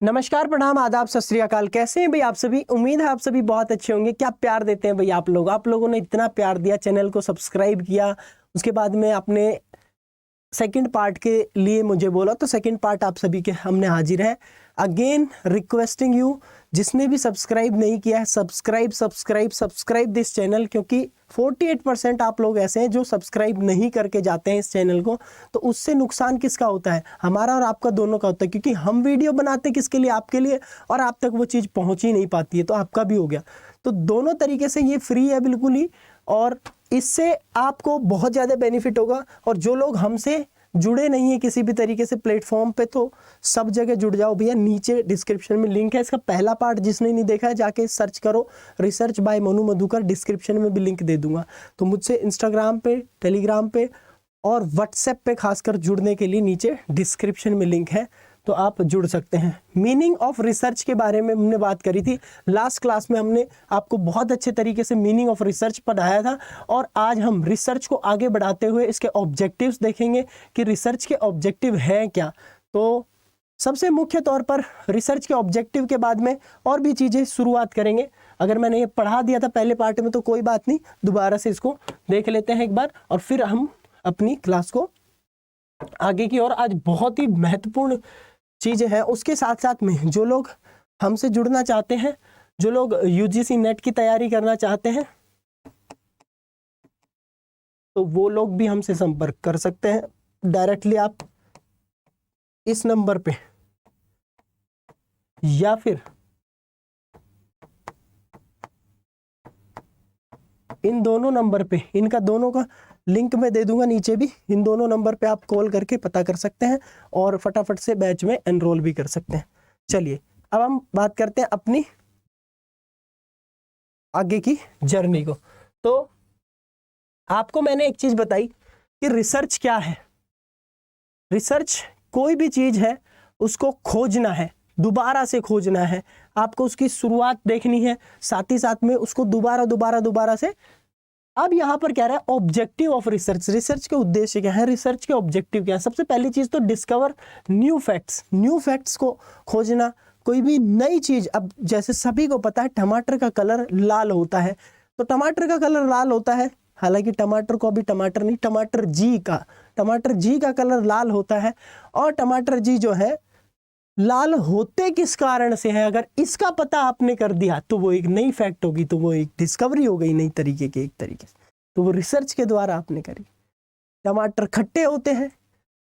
नमस्कार, प्रणाम, आदाब, सत श्री अकाल। कैसे हैं भाई आप सभी? उम्मीद है आप सभी बहुत अच्छे होंगे। क्या प्यार देते हैं भाई आप लोगों ने इतना प्यार दिया, चैनल को सब्सक्राइब किया, उसके बाद में आपने सेकंड पार्ट के लिए मुझे बोला, तो सेकंड पार्ट आप सभी के हमने हाजिर है। अगेन रिक्वेस्टिंग यू, जिसने भी सब्सक्राइब नहीं किया है, सब्सक्राइब दिस चैनल, क्योंकि 48% आप लोग ऐसे हैं जो सब्सक्राइब नहीं करके जाते हैं इस चैनल को। तो उससे नुकसान किसका होता है? हमारा और आपका दोनों का होता है, क्योंकि हम वीडियो बनाते किसके लिए? आपके लिए, और आप तक वो चीज़ पहुंच ही नहीं पाती है, तो आपका भी हो गया। तो दोनों तरीके से ये फ्री है बिल्कुल ही, और इससे आपको बहुत ज़्यादा बेनिफिट होगा। और जो लोग हमसे जुड़े नहीं है किसी भी तरीके से प्लेटफॉर्म पे, तो सब जगह जुड़ जाओ भैया। नीचे डिस्क्रिप्शन में लिंक है, इसका पहला पार्ट जिसने नहीं देखा है जाके सर्च करो, research by Manu Madhukar. Description में भी लिंक दे दूंगा। तो मुझसे इंस्टाग्राम पे, टेलीग्राम पे और व्हाट्सएप पे खासकर जुड़ने के लिए नीचे डिस्क्रिप्शन में लिंक है, तो आप जुड़ सकते हैं। मीनिंग ऑफ रिसर्च के बारे में हमने बात करी थी लास्ट क्लास में। हमने आपको बहुत अच्छे तरीके से मीनिंग ऑफ रिसर्च पढ़ाया था, और आज हम रिसर्च को आगे बढ़ाते हुए इसके ऑब्जेक्टिव्स देखेंगे कि रिसर्च के ऑब्जेक्टिव हैं क्या। तो सबसे मुख्य तौर पर रिसर्च के ऑब्जेक्टिव के बाद में और भी चीज़ें शुरुआत करेंगे। अगर मैंने ये पढ़ा दिया था पहले पार्ट में तो कोई बात नहीं, दोबारा से इसको देख लेते हैं एक बार, और फिर हम अपनी क्लास को आगे की ओर। आज बहुत ही महत्वपूर्ण चीज़ें हैं। उसके साथ साथ में जो लोग हमसे जुड़ना चाहते हैं, जो लोग यूजीसी नेट की तैयारी करना चाहते हैं, तो वो लोग भी हमसे संपर्क कर सकते हैं डायरेक्टली। आप इस नंबर पे या फिर इन दोनों नंबर पे, इनका दोनों का लिंक मैं दे दूंगा नीचे भी। इन दोनों नंबर पे आप कॉल करके पता कर सकते हैं और फटाफट से बैच में एनरोल भी कर सकते हैं। चलिए अब हम बात करते हैं अपनी आगे की जर्नी को। तो आपको मैंने एक चीज बताई कि रिसर्च क्या है। रिसर्च कोई भी चीज है, उसको खोजना है, दोबारा से खोजना है, आपको उसकी शुरुआत देखनी है, साथ ही साथ में उसको दोबारा से। अब यहां पर क्या रहा है? Objective of research. रिसर्च के उद्देश्य क्या है, रिसर्च के ऑब्जेक्टिव क्या है? सबसे पहली चीज तो discover new facts. New facts को खोजना, कोई भी नई चीज। अब जैसे सभी को पता है टमाटर का कलर लाल होता है, तो टमाटर का कलर लाल होता है, हालांकि टमाटर को अभी टमाटर नहीं, टमाटर जी का कलर लाल होता है। और टमाटर जी जो है लाल होते किस कारण से है, अगर इसका पता आपने कर दिया तो वो एक नई फैक्ट होगी, तो वो एक डिस्कवरी हो गई नई तरीके के, एक तरीके से। तो वो रिसर्च के द्वारा आपने करी। टमाटर खट्टे होते हैं,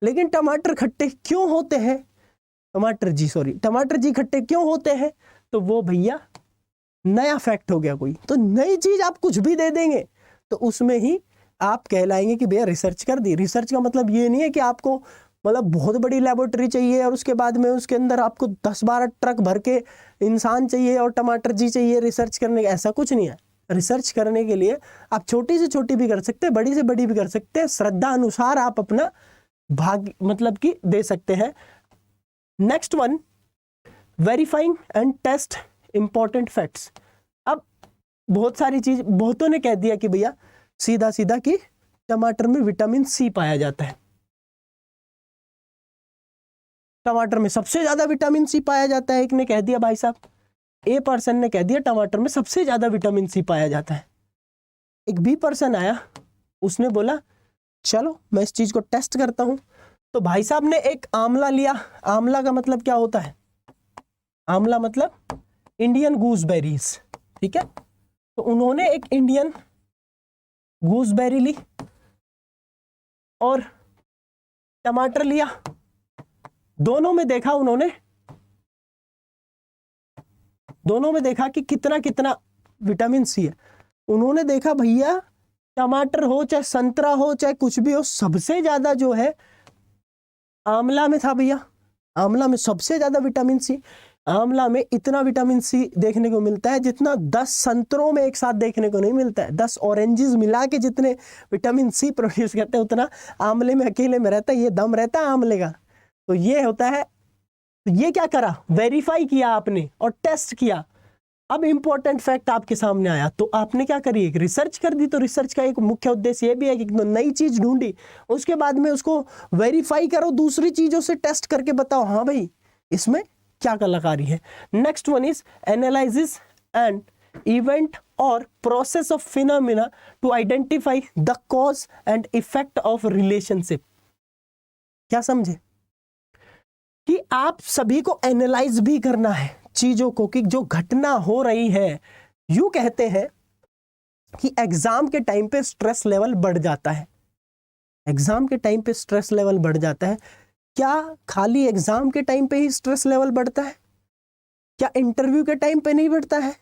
लेकिन टमाटर खट्टे क्यों होते हैं? टमाटर जी खट्टे क्यों होते हैं? तो वो भैया नया फैक्ट हो गया कोई। तो नई चीज आप कुछ भी दे देंगे तो उसमें ही आप कहलाएंगे कि भैया रिसर्च कर दी। रिसर्च का मतलब ये नहीं है कि आपको मतलब बहुत बड़ी लेबोरेटरी चाहिए और उसके बाद में उसके अंदर आपको 10-12 ट्रक भर के इंसान चाहिए और टमाटर जी चाहिए रिसर्च करने का। ऐसा कुछ नहीं है। रिसर्च करने के लिए आप छोटी से छोटी भी कर सकते हैं, बड़ी से बड़ी भी कर सकते हैं, श्रद्धा अनुसार आप अपना भाग मतलब कि दे सकते हैं। Next one, verifying and test important facts. अब बहुत सारी चीज, बहुतों ने कह दिया कि भैया सीधा सीधा कि टमाटर में विटामिन सी पाया जाता है। टमाटर में सबसे ज्यादा विटामिन सी पाया जाता है, एक ने कह दिया भाई साहब, ए पर्सन ने कह दिया टमाटर में सबसे ज्यादा विटामिन सी पाया जाता है। एक बी पर्सन आया, उसने बोला चलो मैं इस चीज को टेस्ट करता हूं। तो भाई साहब ने एक आंवला लिया। आंवला का मतलब क्या होता है? आंवला मतलब इंडियन गूसबेरीज, ठीक है। तो उन्होंने एक इंडियन गूसबेरी ली और टमाटर लिया। दोनों में देखा उन्होंने, दोनों में देखा कि कितना कितना विटामिन सी है। उन्होंने देखा भैया टमाटर हो चाहे संतरा हो चाहे कुछ भी हो, सबसे ज्यादा जो है आंवला में था भैया। आंवला में सबसे ज्यादा विटामिन सी। आंवला में इतना विटामिन सी देखने को मिलता है जितना 10 संतरों में एक साथ देखने को नहीं मिलता है। 10 ऑरेंजेस मिला के जितने विटामिन सी प्रोड्यूस करते हैं उतना आंवले में अकेले में रहता है। ये दम रहता है आंवले का। तो ये होता है। तो ये क्या करा? वेरीफाई किया आपने और टेस्ट किया। अब इंपॉर्टेंट फैक्ट आपके सामने आया तो आपने क्या करी? एक रिसर्च कर दी। तो रिसर्च का एक मुख्य उद्देश्य ये भी है कि नई चीज ढूंढी, उसके बाद में उसको वेरीफाई करो, दूसरी चीजों से टेस्ट करके बताओ हाँ भाई इसमें क्या कलाकारी है। Next one is analysis and event or process of phenomena to identify the cause and effect of relationship. क्या समझे कि आप सभी को एनालाइज भी करना है चीजों को कि जो घटना हो रही है। यूं कहते हैं कि एग्जाम के टाइम पे स्ट्रेस लेवल बढ़ जाता है। एग्जाम के टाइम पे स्ट्रेस लेवल बढ़ जाता है। क्या खाली एग्जाम के टाइम पे ही स्ट्रेस लेवल बढ़ता है? क्या इंटरव्यू के टाइम पे नहीं बढ़ता है?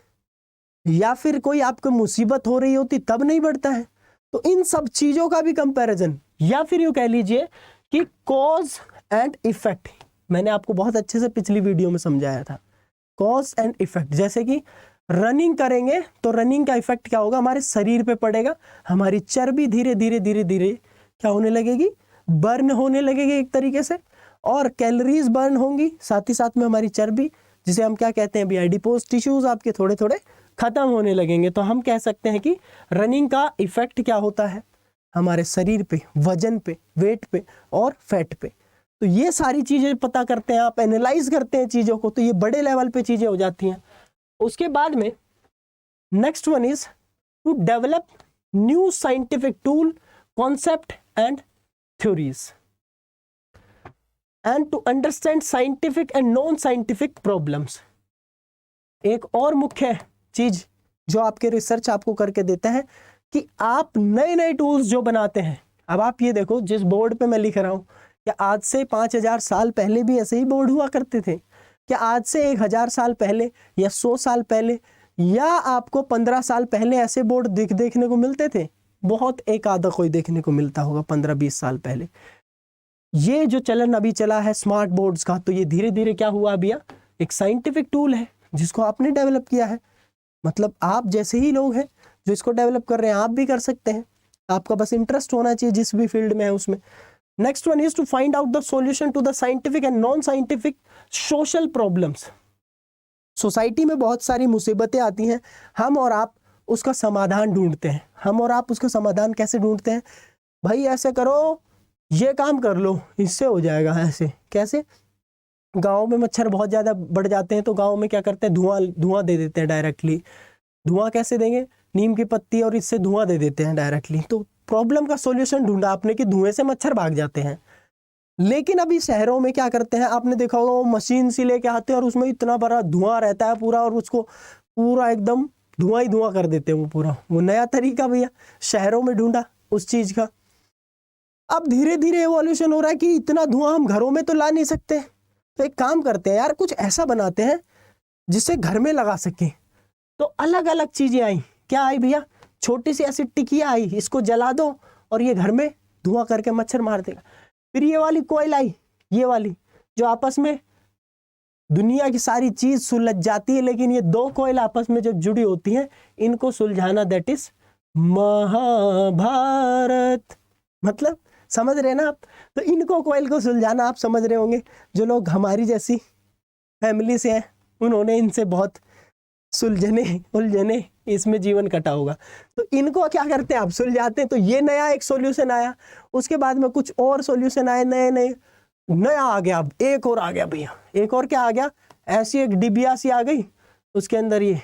या फिर कोई आपको मुसीबत हो रही होती तब नहीं बढ़ता है? तो इन सब चीजों का भी कंपैरिजन, या फिर यूं कह लीजिए कि कॉज एंड इफेक्ट। मैंने आपको बहुत अच्छे से पिछली वीडियो में समझाया था कॉज एंड इफेक्ट। जैसे कि रनिंग करेंगे तो रनिंग का इफेक्ट क्या होगा, हमारे शरीर पे पड़ेगा, हमारी चर्बी धीरे धीरे धीरे धीरे क्या होने लगेगी, बर्न होने लगेगी एक तरीके से, और कैलोरीज बर्न होंगी, साथ ही साथ में हमारी चर्बी, जिसे हम क्या कहते हैं भी एडिपोज टिश्यूज आपके थोड़े थोड़े खत्म होने लगेंगे। तो हम कह सकते हैं कि रनिंग का इफेक्ट क्या होता है हमारे शरीर पे, वजन पे, वेट पे और फैट पे। तो ये सारी चीजें पता करते हैं आप, एनालाइज करते हैं चीजों को, तो ये बड़े लेवल पे चीजें हो जाती हैं। उसके बाद में next one is to develop new scientific tool, concept and theories and to understand scientific and non scientific problems. एक और मुख्य चीज जो आपके रिसर्च आपको करके देता है कि आप नए नए टूल्स जो बनाते हैं। अब आप ये देखो, जिस बोर्ड पे मैं लिख रहा हूँ, क्या आज से 5000 साल पहले भी ऐसे ही बोर्ड हुआ करते थे? क्या आज से 1000 साल पहले या 100 साल पहले या आपको 15 साल पहले ऐसे बोर्ड देखने को मिलते थे? बहुत एक आधा कोई देखने को मिलता होगा 15-20 साल पहले। ये जो चलन अभी चला है स्मार्ट बोर्ड्स का, तो ये धीरे धीरे क्या हुआ भैया, एक साइंटिफिक टूल है जिसको आपने डेवलप किया है। मतलब आप जैसे ही लोग हैं जो इसको डेवलप कर रहे हैं, आप भी कर सकते हैं। आपका बस इंटरेस्ट होना चाहिए जिस भी फील्ड में है उसमें। Next one is to find out the solution to the scientific and non scientific social problems. Society में बहुत सारी मुसीबतें आती हैं, हम और आप उसका समाधान ढूंढते हैं। हम और आप उसका समाधान कैसे ढूंढते हैं? भाई ऐसे करो, ये काम कर लो, इससे हो जाएगा। ऐसे कैसे? गाँव में मच्छर बहुत ज़्यादा बढ़ जाते हैं तो गाँव में क्या करते हैं, धुआं दे देते हैं डायरेक्टली। धुआं कैसे देंगे? नीम की पत्ती और इससे धुआं दे देते हैं डायरेक्टली। तो प्रॉब्लम का सॉल्यूशन ढूंढा आपने कि धुएं से मच्छर भाग जाते हैं। लेकिन अभी शहरों में क्या करते हैं, आपने देखा होगा, वो मशीन सी लेके आते हैं और उसमें इतना बड़ा धुआं रहता है पूरा, और उसको पूरा एकदम धुआं ही धुआं कर देते हैं वो पूरा। वो नया तरीका भैया शहरों में ढूंढा उस चीज का। अब धीरे धीरे एवोल्यूशन हो रहा है कि इतना धुआं हम घरों में तो ला नहीं सकते, तो एक काम करते हैं यार, कुछ ऐसा बनाते हैं जिससे घर में लगा सके। तो अलग अलग चीजें आई। क्या आई भैया? छोटी सी ऐसी टिकिया आई, इसको जला दो और ये घर में धुआं करके मच्छर मार देगा। फिर ये वाली कोयल आई, ये वाली जो आपस में दुनिया की सारी चीज सुलझ जाती है, लेकिन ये दो कोयल आपस में जो जुड़ी होती हैं, इनको सुलझाना, दैट इज महाभारत। मतलब समझ रहे ना आप? तो इनको कोयल को सुलझाना आप समझ रहे होंगे। जो लोग हमारी जैसी फैमिली से हैं उन्होंने इनसे बहुत उलझने इसमें जीवन कटा होगा। तो इनको क्या करते हैं, आप सुलझाते हैं। तो ये नया एक सॉल्यूशन आया, उसके बाद में कुछ और सॉल्यूशन आए, नया आ गया। अब एक और आ गया भैया, एक और क्या आ गया, ऐसी एक डिबिया सी आ गई, उसके अंदर ये,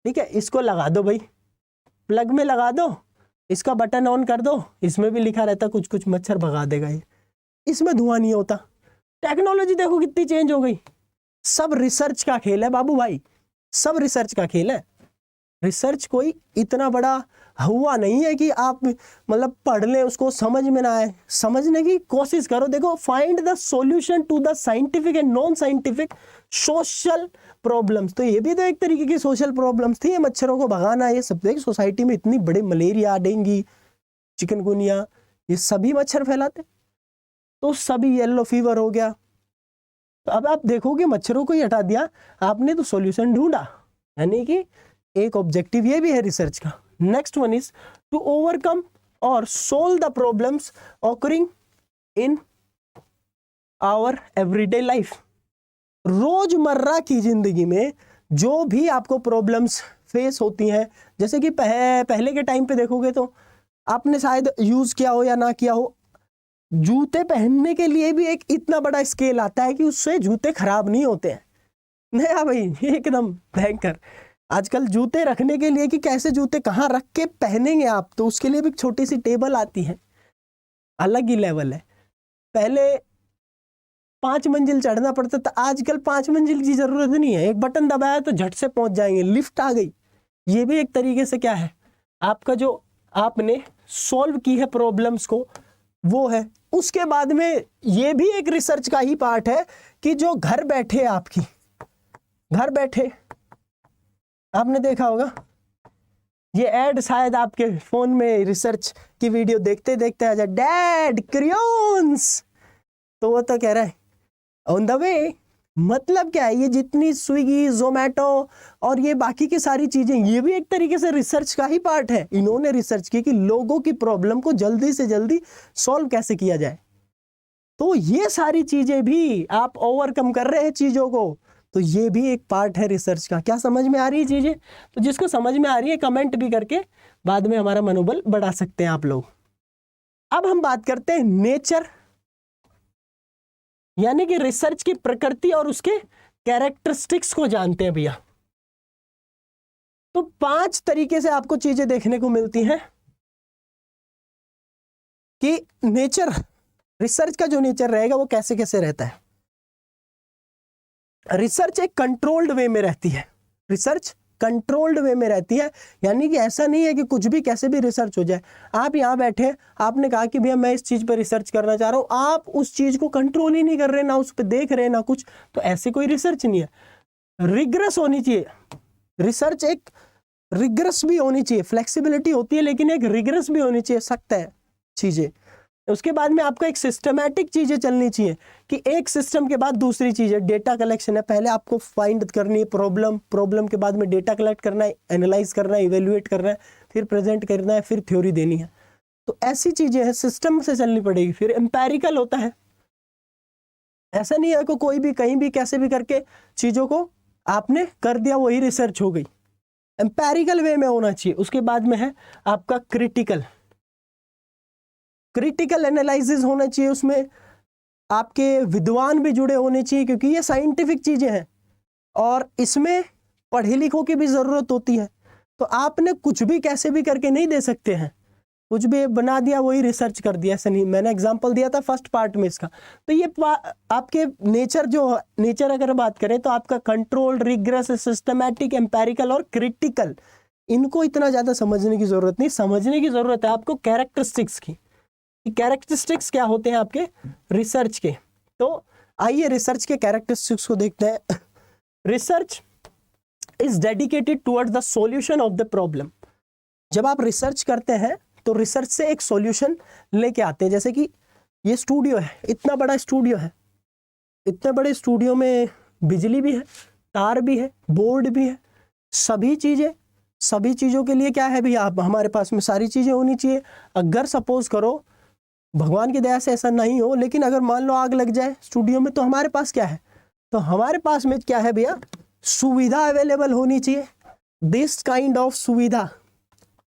ठीक है, इसको लगा दो भाई, प्लग में लगा दो, इसका बटन ऑन कर दो, इसमें भी लिखा रहता कुछ कुछ, मच्छर भगा देगा ये, इसमें धुआं नहीं होता। टेक्नोलॉजी देखो कितनी चेंज हो गई। सब रिसर्च का खेल है बाबू भाई, सब रिसर्च का खेल है। रिसर्च कोई इतना बड़ा हुआ नहीं है कि आप मतलब पढ़ लें उसको समझ में ना आए। समझने की कोशिश करो। देखो, find the solution to the scientific and non scientific social problems. तो ये भी तो एक तरीके की सोशल प्रॉब्लम्स थी, ये मच्छरों को भगाना। ये सब देखिए सोसाइटी में इतनी बड़ी मलेरिया, डेंगू, चिकनगुनिया, ये सभी मच्छर फैलाते। तो सभी येलो फीवर हो गया। तो अब आप देखोगे मच्छरों को ही हटा दिया आपने, तो सॉल्यूशन ढूंढा। यानी कि एक ऑब्जेक्टिव ये भी है रिसर्च का। Next one is to overcome or solve the problems occurring in our everyday life. रोजमर्रा की जिंदगी में जो भी आपको प्रॉब्लम्स फेस होती हैं, जैसे कि पहले के टाइम पे देखोगे तो आपने शायद यूज किया हो या ना किया हो, जूते पहनने के लिए भी एक इतना बड़ा स्केल आता है कि उससे जूते खराब नहीं होते हैं। नहीं भाई, एकदम भयंकर। आजकल जूते रखने के लिए कि कैसे जूते कहाँ रख के पहनेंगे आप, तो उसके लिए भी छोटी सी टेबल आती है, अलग ही लेवल है। पहले 5 मंजिल चढ़ना पड़ता था, आजकल 5 मंजिल की जरूरत नहीं है, एक बटन दबाया तो झट से पहुंच जाएंगे, लिफ्ट आ गई। ये भी एक तरीके से क्या है, आपका जो आपने सॉल्व की है प्रॉब्लम्स को, वो है। उसके बाद में ये भी एक रिसर्च का ही पार्ट है कि जो घर बैठे आपकी, घर बैठे आपने देखा होगा ये ऐड, शायद आपके फोन में रिसर्च की वीडियो देखते देखते आ जाए, डैड क्रेयॉन्स, तो वो तो कह रहा है ऑन द वे। मतलब क्या है, ये जितनी स्विगी, जोमेटो और ये बाकी की सारी चीजें, ये भी एक तरीके से रिसर्च का ही पार्ट है। इन्होंने रिसर्च की कि लोगों की प्रॉब्लम को जल्दी से जल्दी सॉल्व कैसे किया जाए। तो ये सारी चीजें भी आप ओवरकम कर रहे हैं चीजों को, तो ये भी एक पार्ट है रिसर्च का। क्या समझ में आ रही है चीजें? तो जिसको समझ में आ रही है कमेंट भी करके बाद में हमारा मनोबल बढ़ा सकते हैं आप लोग। अब हम बात करते हैं नेचर, यानी कि रिसर्च की प्रकृति और उसके कैरेक्टरिस्टिक्स को जानते हैं भैया। तो 5 तरीके से आपको चीजें देखने को मिलती हैं कि नेचर, रिसर्च का जो नेचर रहेगा वो कैसे कैसे रहता है। रिसर्च एक कंट्रोल्ड वे में रहती है, रिसर्च कंट्रोल्ड वे में रहती है, यानी कि ऐसा नहीं है कि कुछ भी कैसे भी रिसर्च हो जाए। आप यहाँ बैठे, आपने कहा कि भैया मैं इस चीज पर रिसर्च करना चाह रहा हूँ, आप उस चीज को कंट्रोल ही नहीं कर रहे, ना उस पर देख रहे ना कुछ, तो ऐसे कोई रिसर्च नहीं है। रिग्रेस होनी चाहिए, रिसर्च एक रिग्रेस भी होनी चाहिए, फ्लेक्सिबिलिटी होती है लेकिन एक रिग्रेस भी होनी चाहिए, सख्त है चीजें। उसके बाद में आपका एक सिस्टमैटिक चीजें चलनी चाहिए कि एक सिस्टम के बाद दूसरी चीजें, डेटा कलेक्शन है, पहले आपको फाइंड करनी है प्रॉब्लम, प्रॉब्लम के बाद में डेटा कलेक्ट करना है, एनालाइज करना है, इवेल्युएट करना है, फिर प्रेजेंट करना है, फिर थ्योरी देनी है। तो ऐसी चीजें हैं, सिस्टम से चलनी पड़ेगी। फिर एम्पेरिकल होता है, ऐसा नहीं है कि कोई भी कहीं भी कैसे भी करके चीजों को आपने कर दिया वही रिसर्च हो गई, एम्पेरिकल वे में होना चाहिए। उसके बाद में है आपका क्रिटिकल, क्रिटिकल एनालिसिस होना चाहिए, उसमें आपके विद्वान भी जुड़े होने चाहिए क्योंकि ये साइंटिफिक चीजें हैं और इसमें पढ़े लिखों की भी जरूरत होती है। तो आपने कुछ भी कैसे भी करके नहीं दे सकते हैं, कुछ भी बना दिया वही रिसर्च कर दिया, ऐसा नहीं। मैंने एग्जांपल दिया था फर्स्ट पार्ट में इसका। तो ये आपके नेचर, जो नेचर अगर बात करें तो आपका कंट्रोल, रिग्रेस, सिस्टमैटिक, एम्पेरिकल और क्रिटिकल, इनको इतना ज्यादा समझने की जरूरत नहीं, समझने की जरूरत है आपको कैरेक्टरिस्टिक्स की। कैरेक्टरिस्टिक्स क्या होते हैं आपके रिसर्च के। तो आइए रिसर्च के कैरेक्टरिस्टिक्स को देखते हैं। Research is dedicated towards the solution of the problem. जब आप रिसर्च करते हैं तो रिसर्च से एक सॉल्यूशन लेके आते हैं। जैसे कि ये स्टूडियो है, इतना बड़ा स्टूडियो है, इतने बड़े स्टूडियो में बिजली भी है, तार भी है, बोर्ड भी है, सभी चीज़ों के लिए क्या है भैया, आप हमारे पास में सारी चीज़ें होनी चाहिए। अगर सपोज करो भगवान की दया से ऐसा नहीं हो, लेकिन अगर मान लो आग लग जाए स्टूडियो में, तो हमारे पास क्या है, तो हमारे पास में क्या है भैया, सुविधा अवेलेबल होनी चाहिए। दिस काइंड ऑफ सुविधा,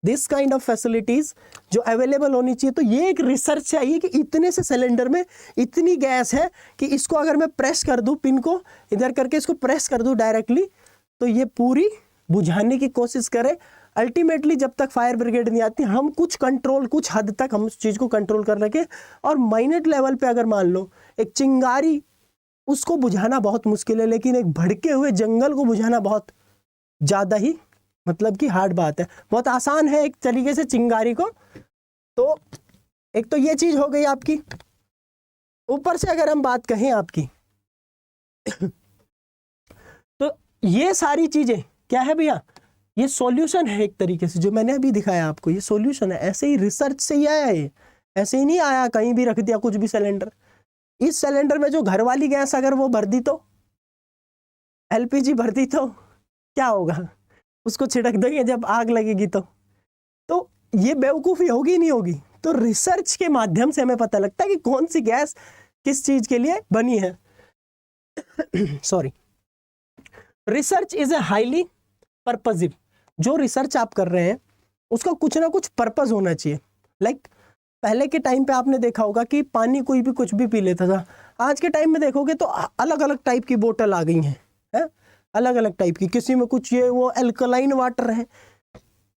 दिस काइंड ऑफ फैसिलिटीज जो अवेलेबल होनी चाहिए। तो ये एक रिसर्च चाहिए कि इतने से सिलेंडर में इतनी गैस है कि इसको अगर मैं प्रेस कर दूं, पिन को इधर करके इसको प्रेस कर दूं डायरेक्टली, तो ये पूरी बुझाने की कोशिश करें। अल्टीमेटली जब तक फायर ब्रिगेड नहीं आती, हम कुछ कंट्रोल, कुछ हद तक हम उस चीज़ को कंट्रोल कर रखे। और माइनट लेवल पे अगर मान लो एक चिंगारी, उसको बुझाना बहुत मुश्किल है, लेकिन एक भड़के हुए जंगल को बुझाना बहुत ज़्यादा ही मतलब कि हार्ड बात है। बहुत आसान है एक तरीके से चिंगारी को। तो एक तो ये चीज़ हो गई आपकी। ऊपर से अगर हम बात कहें आपकी तो ये सारी चीज़ें क्या है भैया, ये सॉल्यूशन है एक तरीके से, जो मैंने अभी दिखाया आपको, ये सॉल्यूशन है। ऐसे ही रिसर्च से ही आया है, ऐसे ही नहीं आया कहीं भी रख दिया कुछ भी सिलेंडर। इस सिलेंडर में जो घर वाली गैस अगर वो भर दी, तो एलपीजी भर दी, तो क्या होगा, उसको छिड़क देंगे जब आग लगेगी। तो ये बेवकूफ़ी होगी नहीं होगी। तो रिसर्च के माध्यम से हमें पता लगता है कि कौन सी गैस किस चीज़ के लिए बनी है। Sorry, research is a highly purposive. जो रिसर्च आप कर रहे हैं उसका कुछ ना कुछ पर्पस होना चाहिए। लाइक पहले के टाइम पे आपने देखा होगा कि पानी कोई भी कुछ भी पी लेता था। आज के टाइम में देखोगे तो अलग अलग टाइप की बोतल आ गई हैं, है? अलग अलग टाइप की, किसी में कुछ ये वो एल्कलाइन वाटर है।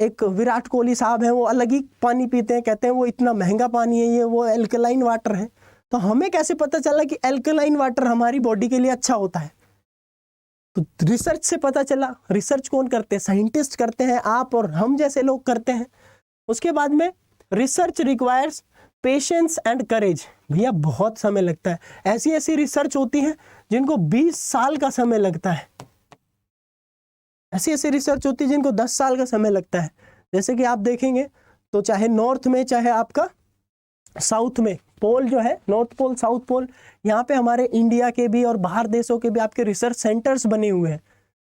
एक विराट कोहली साहब हैं, वो अलग ही पानी पीते हैं, कहते हैं वो इतना महंगा पानी है, ये वो एल्कलाइन वाटर है। तो हमें कैसे पता चला कि एल्कलाइन वाटर हमारी बॉडी के लिए अच्छा होता है? तो रिसर्च से पता चला। रिसर्च कौन करते हैं? साइंटिस्ट करते हैं, आप और हम जैसे लोग करते हैं। उसके बाद में research requires patience and courage. भैया बहुत समय लगता है। ऐसी ऐसी रिसर्च होती है जिनको 20 साल का समय लगता है। ऐसी ऐसी रिसर्च होती है जिनको 10 साल का समय लगता है। जैसे कि आप देखेंगे तो चाहे नॉर्थ में चाहे आपका साउथ में, पोल जो है नॉर्थ पोल साउथ पोल, यहाँ पे हमारे इंडिया के भी और बाहर देशों के भी आपके रिसर्च सेंटर्स बने हुए हैं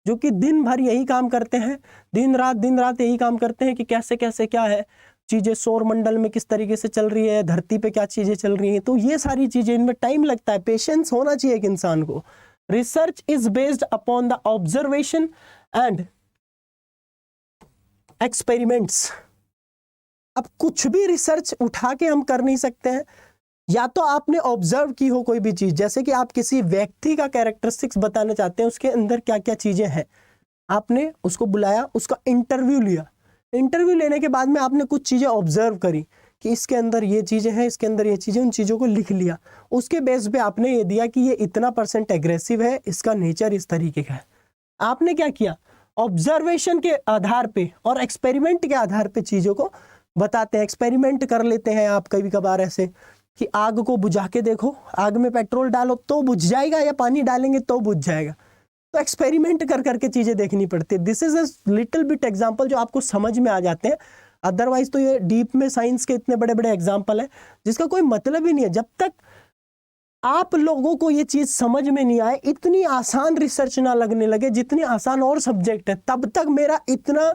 जो कि दिन भर यही काम करते हैं, दिन रात यही काम करते हैं कि कैसे कैसे क्या है चीज़ें, सौर मंडल में किस तरीके से चल रही है, धरती पे क्या चीज़ें चल रही हैं। तो ये सारी चीज़ें, इनमें टाइम लगता है, पेशेंस होना चाहिए एक इंसान को। Research is based upon the observation and experiments. अब कुछ भी रिसर्च उठा के हम कर नहीं सकते हैं। या तो आपने ऑब्जर्व की हो कोई भी चीज, जैसे कि आप किसी व्यक्ति का कैरेक्टरिस्टिक्स बताना चाहते हैं, उसके अंदर क्या क्या चीजें हैं, आपने उसको बुलाया, उसका इंटरव्यू लिया। इंटरव्यू लेने के बाद में आपने कुछ चीजें ऑब्जर्व करी कि इसके अंदर ये चीजें हैं, इसके अंदर ये चीजें, उन चीजों को लिख लिया। उसके बेस पे आपने ये दिया कि ये इतना % एग्रेसिव है, इसका नेचर इस तरीके का है। आपने क्या किया? ऑब्जर्वेशन के आधार पे और एक्सपेरिमेंट के आधार पे चीजों को बताते हैं। एक्सपेरिमेंट कर लेते हैं आप कभी कभार ऐसे कि आग को बुझा के देखो, आग में पेट्रोल डालो तो बुझ जाएगा या पानी डालेंगे तो बुझ जाएगा। तो एक्सपेरिमेंट कर करके चीजें देखनी पड़ती है। This is a little bit example जो आपको समझ में आ जाते हैं। अदरवाइज तो ये डीप में साइंस के इतने बड़े बड़े एग्जांपल है जिसका कोई मतलब ही नहीं है। जब तक आप लोगों को ये चीज समझ में नहीं आए, इतनी आसान रिसर्च ना लगने लगे जितनी आसान और सब्जेक्ट है, तब तक मेरा इतना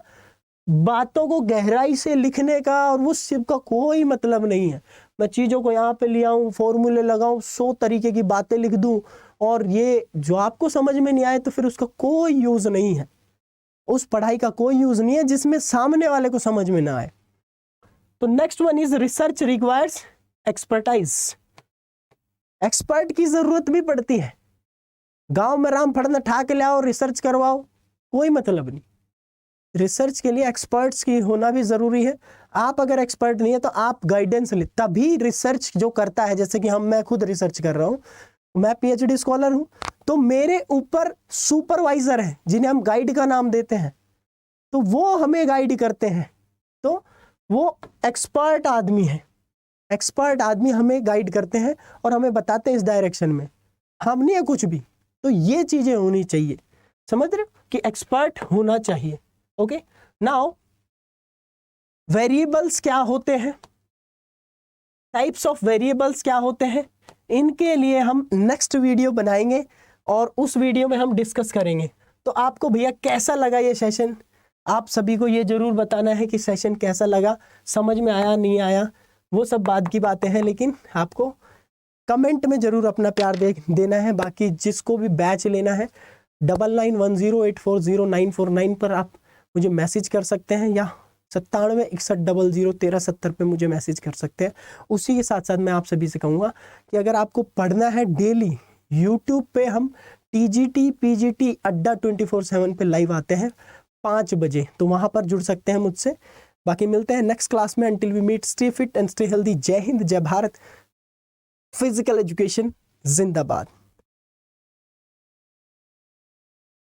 बातों को गहराई से लिखने का और वो सिर्फ का कोई मतलब नहीं है। मैं चीज़ों को यहाँ पे ले आऊँ, फॉर्मूले लगाऊँ, 100 तरीके की बातें लिख दूँ, और ये जो आपको समझ में नहीं आए तो फिर उसका कोई यूज़ नहीं है। उस पढ़ाई का कोई यूज़ नहीं है जिसमें सामने वाले को समझ में ना आए। तो next one is research requires expertise. Expert की जरूरत भी पड़ती है। गांव में राम फड़ना ठाक ले आओ, रिसर्च करवाओ, कोई मतलब नहीं। रिसर्च के लिए एक्सपर्ट्स की होना भी जरूरी है। आप अगर एक्सपर्ट नहीं है तो आप गाइडेंस ले, तभी रिसर्च जो करता है, जैसे कि मैं खुद रिसर्च कर रहा हूँ, मैं PhD स्कॉलर हूँ, तो मेरे ऊपर सुपरवाइजर है जिन्हें हम गाइड का नाम देते हैं, तो वो हमें गाइड करते हैं। तो वो एक्सपर्ट आदमी है, एक्सपर्ट आदमी हमें गाइड करते हैं और हमें बताते हैं इस डायरेक्शन में, हम नहीं है कुछ भी। तो ये चीजें होनी चाहिए, समझ रहे हो कि एक्सपर्ट होना चाहिए। ओके, नाउ वेरिएबल्स क्या होते हैं, टाइप्स ऑफ वेरिएबल्स क्या होते हैं, इनके लिए हम नेक्स्ट वीडियो बनाएंगे और उस वीडियो में हम डिस्कस करेंगे। तो आपको भैया कैसा लगा ये सेशन, आप सभी को ये जरूर बताना है कि सेशन कैसा लगा, समझ में आया नहीं आया, वो सब बाद की बातें हैं, लेकिन आपको कमेंट में जरूर अपना प्यार देना है। बाकी जिसको भी बैच लेना है 9910840949 पर आप मुझे मैसेज कर सकते हैं, या 9761001370 पे मुझे मैसेज कर सकते हैं। उसी के साथ साथ मैं आप सभी से कहूँगा कि अगर आपको पढ़ना है डेली, यूट्यूब पे हम TGT PGT अड्डा 24/7 पे लाइव आते हैं 5 बजे, तो वहाँ पर जुड़ सकते हैं मुझसे। बाकी मिलते हैं नेक्स्ट क्लास में। Until we meet, stay fit and stay healthy. जय हिंद, जय भारत, फिजिकल एजुकेशन जिंदाबाद।